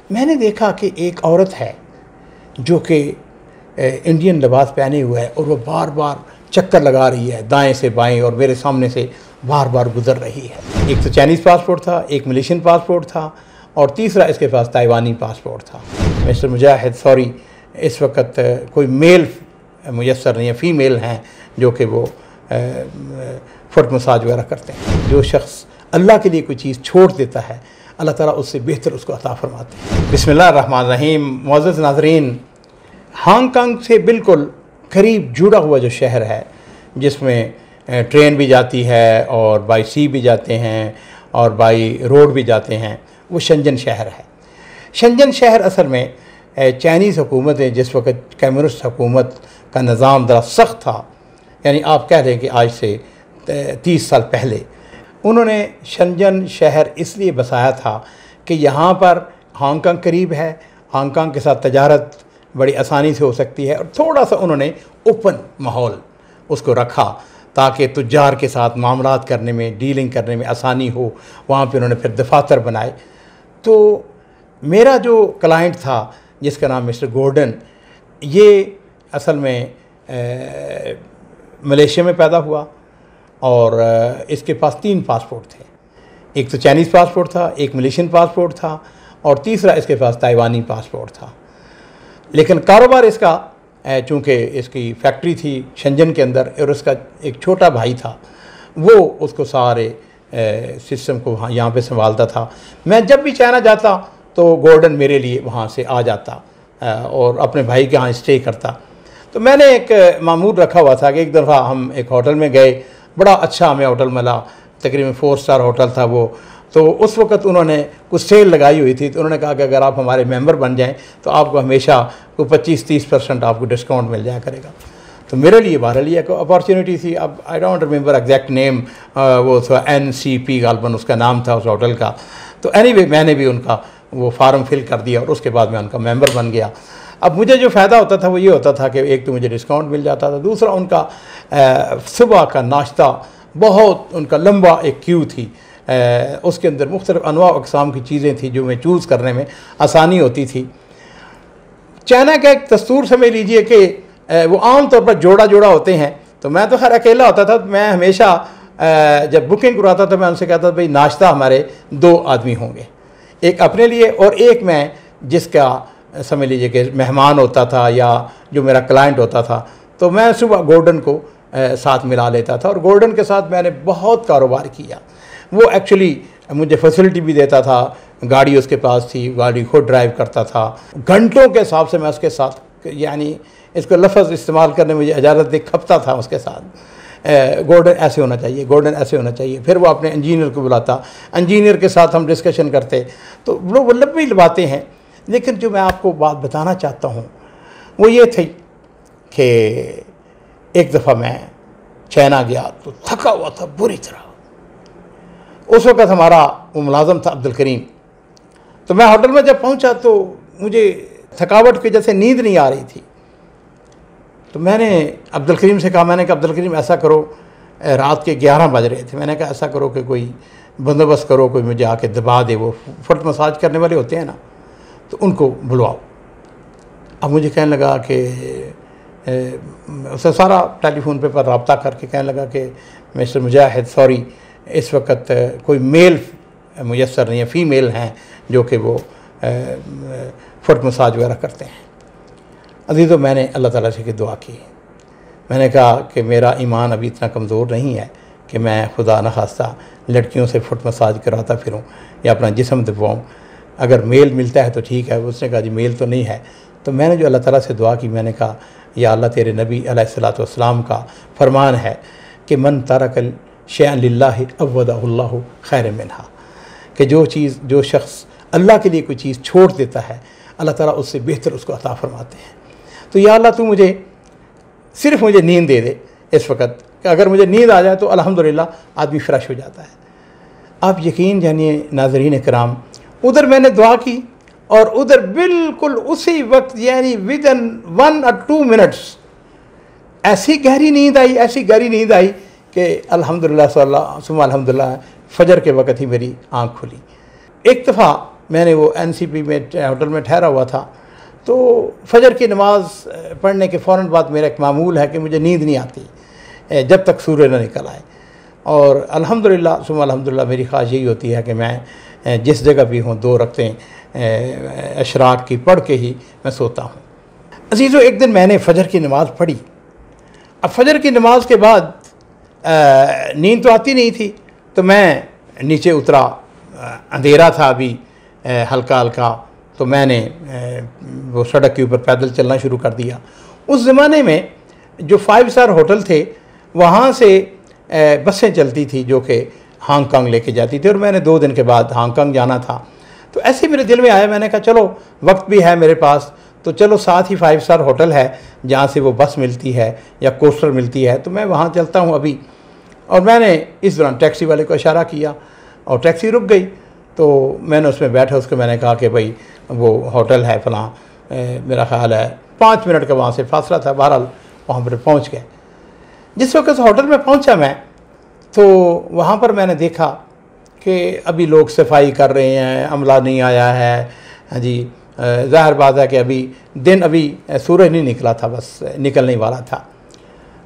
मैंने देखा कि एक औरत है जो कि इंडियन लिबास पहने हुए है और वो बार बार चक्कर लगा रही है दाएं से बाएं और मेरे सामने से बार बार गुजर रही है। एक तो चाइनीज़ पासपोर्ट था, एक मलेशियन पासपोर्ट था और तीसरा इसके पास ताइवानी पासपोर्ट था। मिस्टर मुजाहिद सॉरी, इस वक्त कोई मेल मुयस्सर नहीं है, फ़ीमेल हैं जो कि वो फुट मसाज वगैरह करते हैं। जो शख्स अल्लाह के लिए कोई चीज़ छोड़ देता है, अल्लाह ताला उससे बेहतर उसको अता फरमाते हैं। बिस्मिल्लाह रहमान रहीम। मुअज़्ज़ज़ नाज़रीन, हांगकांग से बिल्कुल करीब जुड़ा हुआ जो शहर है जिसमें ट्रेन भी जाती है और बाई सी भी जाते हैं और बाई रोड भी जाते हैं, वो शंजन शहर है। शंजन शहर असल में चाइनीज़ हुकूमत है, जिस वक्त कम्युनिस्ट हुकूमत का निज़ाम ज़रा सख्त था, यानी आप कह रहे हैं कि आज से 30 साल पहले उन्होंने शंजन शहर इसलिए बसाया था कि यहाँ पर हांगकांग करीब है, हांगकांग के साथ तजारत बड़ी आसानी से हो सकती है और थोड़ा सा उन्होंने ओपन माहौल उसको रखा ताकि तुज्जार के साथ मामलात करने में, डीलिंग करने में आसानी हो। वहाँ पे उन्होंने फिर दफातर बनाए। तो मेरा जो क्लाइंट था जिसका नाम मिस्टर गॉर्डन, ये असल में मलेशिया में पैदा हुआ और इसके पास 3 पासपोर्ट थे। एक तो चाइनीज़ पासपोर्ट था, एक मलेशियन पासपोर्ट था और तीसरा इसके पास ताइवानी पासपोर्ट था। लेकिन कारोबार इसका, चूँकि इसकी फैक्ट्री थी शंजन के अंदर और उसका एक छोटा भाई था, वो उसको सारे सिस्टम को यहाँ पे संभालता था। मैं जब भी चाइना जाता तो गॉर्डन मेरे लिए वहाँ से आ जाता और अपने भाई के यहाँ स्टे करता। तो मैंने एक मामूल रखा हुआ था कि एक दफ़ा हम एक होटल में गए, बड़ा अच्छा हमें होटल मिला, तकरीबन 4 स्टार होटल था वो। तो उस वक़्त उन्होंने कुछ सेल लगाई हुई थी, तो उन्होंने कहा कि अगर आप हमारे मेंबर बन जाएं तो आपको हमेशा कोई 25-30% आपको डिस्काउंट मिल जाया करेगा। तो मेरे लिए बहरहाल ये एक अपॉर्चुनिटी थी। अब I don't remember exact name, वो था NCP गालबन उसका नाम था उस होटल का। तो एनीवे मैंने भी उनका वो फार्म फिल कर दिया और उसके बाद मैं उनका मेंबर बन गया। अब मुझे जो फ़ायदा होता था वो ये होता था कि एक तो मुझे डिस्काउंट मिल जाता था, दूसरा उनका सुबह का नाश्ता बहुत उनका लंबा एक क्यू थी, उसके अंदर मुख्तलिफ़ अनवा अक़साम की चीज़ें थी जो मैं चूज़ करने में आसानी होती थी। चाइना का एक दस्तूर समझ लीजिए कि वो आम तौर पर जोड़ा जोड़ा होते हैं, तो मैं तो खैर अकेला होता था। तो मैं हमेशा जब बुकिंग करवाता था मैं उनसे कहता था भाई नाश्ता हमारे 2 आदमी होंगे, एक अपने लिए और एक मैं जिसका समझ लीजिए कि मेहमान होता था या जो मेरा क्लाइंट होता था। तो मैं सुबह गॉर्डन को साथ मिला लेता था और गॉर्डन के साथ मैंने बहुत कारोबार किया। वो एक्चुअली मुझे फैसिलिटी भी देता था, गाड़ी उसके पास थी, गाड़ी खुद ड्राइव करता था। घंटों के हिसाब से मैं उसके साथ, यानी इसको लफ्ज़ इस्तेमाल करने में मुझे इजाज़त दे, खपता था उसके साथ। गॉर्डन ऐसे होना चाहिए, गॉर्डन ऐसे होना चाहिए। फिर वो अपने इंजीनियर को बुलाता, इंजीनियर के साथ हम डिस्कशन करते। तो वो लंबी बातें हैं, लेकिन जो मैं आपको बात बताना चाहता हूँ वो ये थी कि एक दफ़ा मैं चाइना गया तो थका हुआ था बुरी तरह। उस वक़्त हमारा वो मुलाज़म था अब्दुल करीम। तो मैं होटल में जब पहुंचा तो मुझे थकावट की जैसे नींद नहीं आ रही थी। तो मैंने अब्दुल करीम से कहा, मैंने कहा अब्दुल करीम ऐसा करो, रात के 11 बज रहे थे, मैंने कहा ऐसा करो कि कोई बंदोबस्त करो, कोई मुझे आके दबा दे, वो फुट मसाज करने वाले होते हैं ना, तो उनको बुलवाओ। अब मुझे कहने लगा कि उससे सारा टेलीफोन पे पर रब्ता करके कहने लगा कि मिस्टर मुजाहिद सॉरी, इस वक्त कोई मेल मुयस्सर नहीं है, फ़ीमेल हैं जो कि वो फुट मसाज वगैरह करते हैं। अजीज़ों, मैंने अल्लाह ताला से की दुआ की। मैंने कहा कि मेरा ईमान अभी इतना कमज़ोर नहीं है कि मैं खुदा न खास्ता लड़कियों से फुट मसाज कराता फिरूं या अपना जिस्म दबाऊँ। अगर मेल मिलता है तो ठीक है। उसने कहा जी मेल तो नहीं है। तो मैंने जो अल्लाह ताला से दुआ की, मैंने कहा या अल्लाह, तेरे नबी अलैहिस्सलातु वस्सलाम का फरमान है कि मन तरकल शैअन लिल्लाहि अव्वदहुल्लाहु खैरन मिनहा, कि जो शख्स अल्लाह के लिए कोई चीज़ छोड़ देता है, अल्लाह ताला उससे बेहतर उसको अता फरमाते हैं। तो या अल्लाह, तू सिर्फ मुझे नींद दे दे इस वक्त, कि अगर मुझे नींद आ जाए तो अल्हम्दुलिल्लाह आदमी फ्रेश हो जाता है। आप यकीन जानिए नाज़रीन कराम, उधर मैंने दुआ की और उधर बिल्कुल उसी वक्त, यानी विद इन 1 or 2 मिनट्स ऐसी गहरी नींद आई कि अल्हम्दुलिल्लाह सुम्मा अल्हम्दुलिल्लाह, फजर के वक़्त ही मेरी आँख खुली। एक दफ़ा मैंने वो NCP में होटल में ठहरा हुआ था। तो फजर की नमाज़ पढ़ने के फ़ौरन बाद मेरा एक मामूल है कि मुझे नींद नहीं आती जब तक सूरज न निकल आए। और अल्हम्दुलिल्लाह सुम्मा अल्हम्दुलिल्लाह मेरी ख्वाहिश यही होती है कि मैं जिस जगह भी हूँ 2 रकतें अशराक की पढ़ के ही मैं सोता हूँ। अज़ीज़ों, एक दिन मैंने फ़जर की नमाज़ पढ़ी। अब फ़जर की नमाज के बाद नींद तो आती नहीं थी, तो मैं नीचे उतरा। अंधेरा था अभी हल्का हल्का, तो मैंने वो सड़क के ऊपर पैदल चलना शुरू कर दिया। उस ज़माने में जो 5 स्टार होटल थे वहाँ से बसें चलती थी जो कि हांगकांग लेके जाती थी, और मैंने 2 दिन के बाद हांगकांग जाना था। तो ऐसे मेरे दिल में आया, मैंने कहा चलो वक्त भी है मेरे पास, तो चलो साथ ही 5 स्टार होटल है जहाँ से वो बस मिलती है या कोस्टर मिलती है, तो मैं वहाँ चलता हूँ अभी। और मैंने इस दौरान टैक्सी वाले को इशारा किया और टैक्सी रुक गई। तो मैंने उसमें बैठा, उसको मैंने कहा कि भाई वो होटल है फलां, मेरा ख़्याल है 5 मिनट का वहाँ से फासला था। बहरहाल वहाँ पर पहुँच गए। जिस वक्त उस होटल में पहुँचा मैं, तो वहाँ पर मैंने देखा कि अभी लोग सफाई कर रहे हैं, अमला नहीं आया है। हाँ जी, ज़ाहिर बात है कि अभी सूरज नहीं निकला था, बस निकलने वाला था।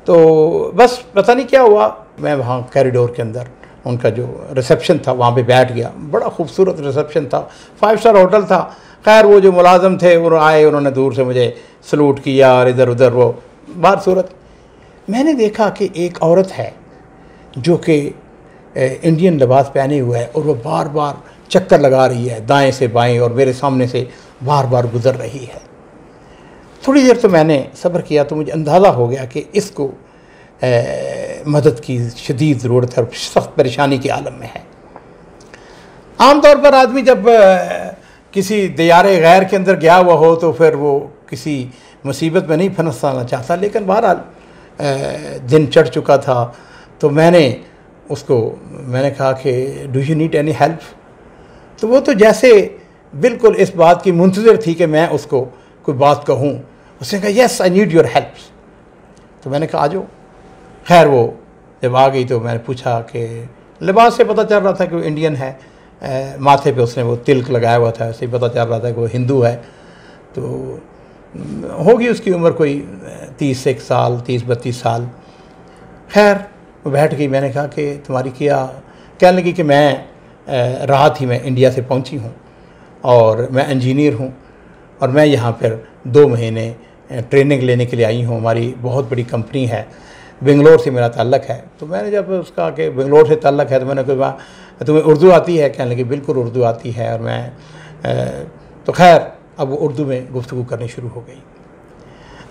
तो बस पता नहीं क्या हुआ, मैं वहाँ कॉरिडोर के अंदर उनका जो रिसेप्शन था वहाँ पे बैठ गया। बड़ा खूबसूरत रिसेप्शन था, 5 स्टार होटल था। खैर वो जो मुलाजम थे वो आए, उन्होंने दूर से मुझे सलूट किया और इधर उधर वो बात सूरत। मैंने देखा कि एक औरत है जो कि इंडियन लिबास पहने हुए है, और वो बार बार चक्कर लगा रही है दाएं से बाएं, और मेरे सामने से बार बार गुजर रही है। थोड़ी देर तो मैंने सब्र किया, तो मुझे अंदाज़ा हो गया कि इसको मदद की शदीद ज़रूरत है और सख्त परेशानी के आलम में है। आम तौर पर आदमी जब किसी दियारे गैर के अंदर गया हुआ हो तो फिर वो किसी मुसीबत में नहीं फंसना चाहता, लेकिन बहरहाल दिन चढ़ चुका था। तो मैंने कहा कि do you need any help. तो वो तो जैसे बिल्कुल इस बात की मुंतज़िर थी कि मैं उसको कोई बात कहूँ। उसने कहा yes I need your help. तो मैंने कहा आ जाओ। खैर वो जब आ गई तो मैंने पूछा कि लिबास से पता चल रहा था कि वो इंडियन है, माथे पे उसने वो तिलक लगाया हुआ था, ऐसे ही पता चल रहा था कि वो हिंदू है। तो होगी उसकी उम्र कोई 30 साल 30-32 साल। खैर वो बैठ गई। मैंने कहा कि तुम्हारी क्या, कहने लगी कि मैं राहत ही मैं इंडिया से पहुंची हूं और मैं इंजीनियर हूं और मैं यहां पर 2 महीने ट्रेनिंग लेने के लिए आई हूं। हमारी बहुत बड़ी कंपनी है, बेंगलोर से मेरा ताल्लुक़ है। तो मैंने जब उसका कि बेंगलोर से ताल्लुक़ है तो मैंने कहा तुम्हें उर्दू आती है? कहने लगी बिल्कुल उर्दू आती है। और मैं तो खैर अब वो उर्दू में गुफ्तगू करनी शुरू हो गई।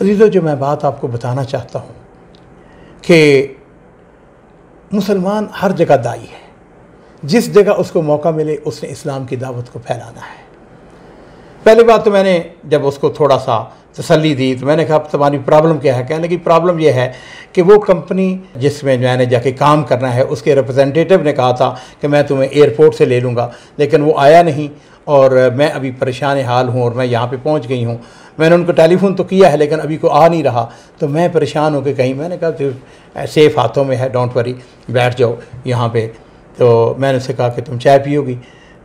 अज़ीज़ों, जो मैं बात आपको बताना चाहता हूँ कि मुसलमान हर जगह दाई है, जिस जगह उसको मौका मिले उसने इस्लाम की दावत को फैलाना है। पहली बात तो मैंने जब उसको थोड़ा सा तसल्ली दी तो मैंने कहा तुम्हारी प्रॉब्लम क्या है? कहने लगी प्रॉब्लम यह है कि वो कंपनी जिसमें मैंने जाके काम करना है उसके रिप्रेजेंटेटिव ने कहा था कि मैं तुम्हें एयरपोर्ट से ले लूँगा, लेकिन वो आया नहीं और मैं अभी परेशान हाल हूँ और मैं यहाँ पे पहुँच गई हूँ। मैंने उनको टेलीफोन तो किया है लेकिन अभी को आ नहीं रहा, तो मैं परेशान होकर कहीं। मैंने कहा तो सेफ़ हाथों में है, डोंट वरी, बैठ जाओ यहाँ पे। तो मैंने उससे कहा कि तुम चाय पियोगी?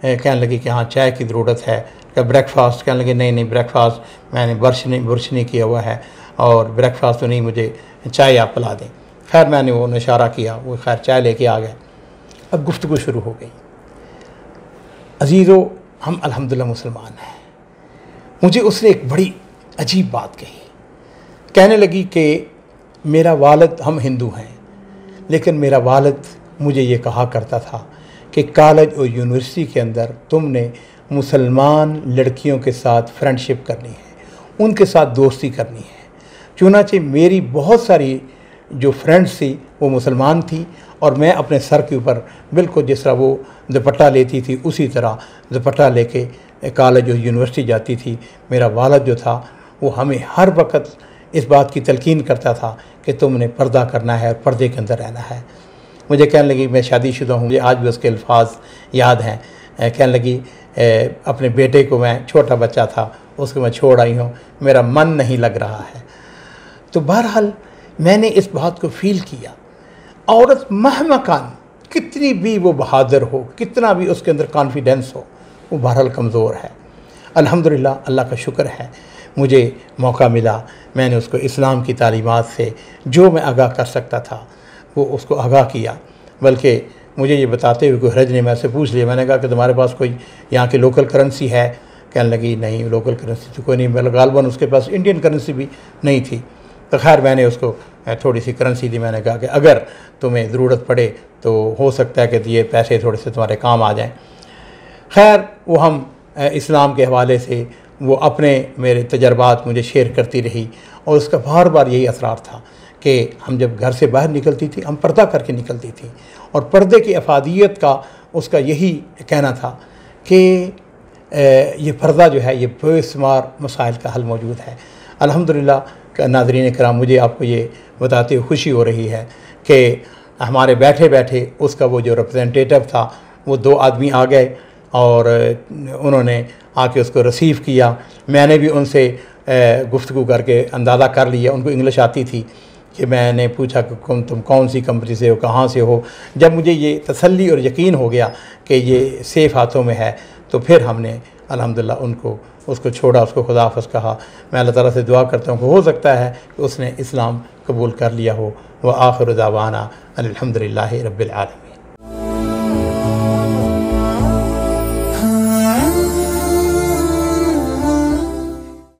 कहने लगी कि हाँ चाय की ज़रूरत है। क्या ब्रेकफास्ट? कहने लगे नहीं ब्रेकफास्ट मैंने बुर्श नहीं किया हुआ है और ब्रेकफास्ट तो नहीं, मुझे चाय आप पिला दें। खैर मैंने वो इशारा किया, वो खैर चाय लेके आ गए। अब गुफ्तगू शुरू हो गई। अज़ीज़ों, हम अल्हम्दुलिल्लाह मुसलमान हैं। मुझे उसने एक बड़ी अजीब बात कही। कहने लगी कि मेरा वालिद, हम हिंदू हैं, लेकिन मेरा वालिद मुझे ये कहा करता था कि कॉलेज और यूनिवर्सिटी के अंदर तुमने मुसलमान लड़कियों के साथ फ्रेंडशिप करनी है, उनके साथ दोस्ती करनी है। चुनांचे मेरी बहुत सारी जो फ्रेंड्स थी वो मुसलमान थी और मैं अपने सर के ऊपर बिल्कुल जिस तरह वो दुपट्टा लेती थी उसी तरह दुपट्टा लेके कॉलेज और यूनिवर्सिटी जाती थी। मेरा वालिद जो था वो हमें हर वक्त इस बात की तलकीन करता था कि तुमने पर्दा करना है और पर्दे के अंदर रहना है। मुझे कहने लगी, मैं शादीशुदा हूँ, मुझे आज भी उसके अल्फाज याद हैं। कहने लगी अपने बेटे को, मैं छोटा बच्चा था उसको मैं छोड़ आई हूँ, मेरा मन नहीं लग रहा है। तो बहरहाल मैंने इस बात को फ़ील किया। औरत महमकान कितनी भी वो बहादुर हो, कितना भी उसके अंदर कॉन्फिडेंस हो, वो बहरहाल कमज़ोर है। अल्हम्दुलिल्लाह, अल्लाह का शुक्र है, मुझे मौका मिला, मैंने उसको इस्लाम की तालीमात से जो मैं आगाह कर सकता था वो उसको आगाह किया। बल्कि मुझे ये बताते हुए कोई हरज ने मेरे से पूछ लिया, मैंने कहा कि तुम्हारे पास कोई यहाँ की लोकल करेंसी है? कहने लगी नहीं, लोकल करेंसी तो कोई नहीं, मतलब गालबन उसके पास इंडियन करेंसी भी नहीं थी। तो खैर मैंने उसको थोड़ी सी करेंसी दी। मैंने कहा कि अगर तुम्हें ज़रूरत पड़े तो हो सकता है कि ये पैसे थोड़े से तुम्हारे काम आ जाएं। खैर वो हम इस्लाम के हवाले से वो अपने मेरे तजर्बात मुझे शेयर करती रही, और उसका बार बार यही असरार था कि हम जब घर से बाहर निकलती थी हम पर्दा करके निकलती थी, और पर्दे की अफादियत का उसका यही कहना था कि ये पर्दा जो है ये बेशुमार मसाइल का हल मौजूद है। अल्हम्दुलिल्लाह नाज़रीन कराम, मुझे आपको ये बताते हुए खुशी हो रही है कि हमारे बैठे बैठे उसका वो जो रिप्रेजेंटेटिव था वो 2 आदमी आ गए और उन्होंने आके उसको रिसीव किया। मैंने भी उनसे गुफ्तगू करके अंदाज़ा कर लिया, उनको इंग्लिश आती थी, कि मैंने पूछा कि तुम कौन सी कंपनी से हो, कहाँ से हो। जब मुझे ये तसल्ली और यकीन हो गया कि ये सेफ़ हाथों में है तो फिर हमने अल्हम्दुलिल्लाह उसको छोड़ा, उसको खुदाफिज़ कहा। मैं अल्लाह ताला से दुआ करता हूँ कि हो सकता है कि उसने इस्लाम कबूल कर लिया हो। व आखिर दावाना अल्हम्दुलिल्लाहि रब्बिल आलमीन।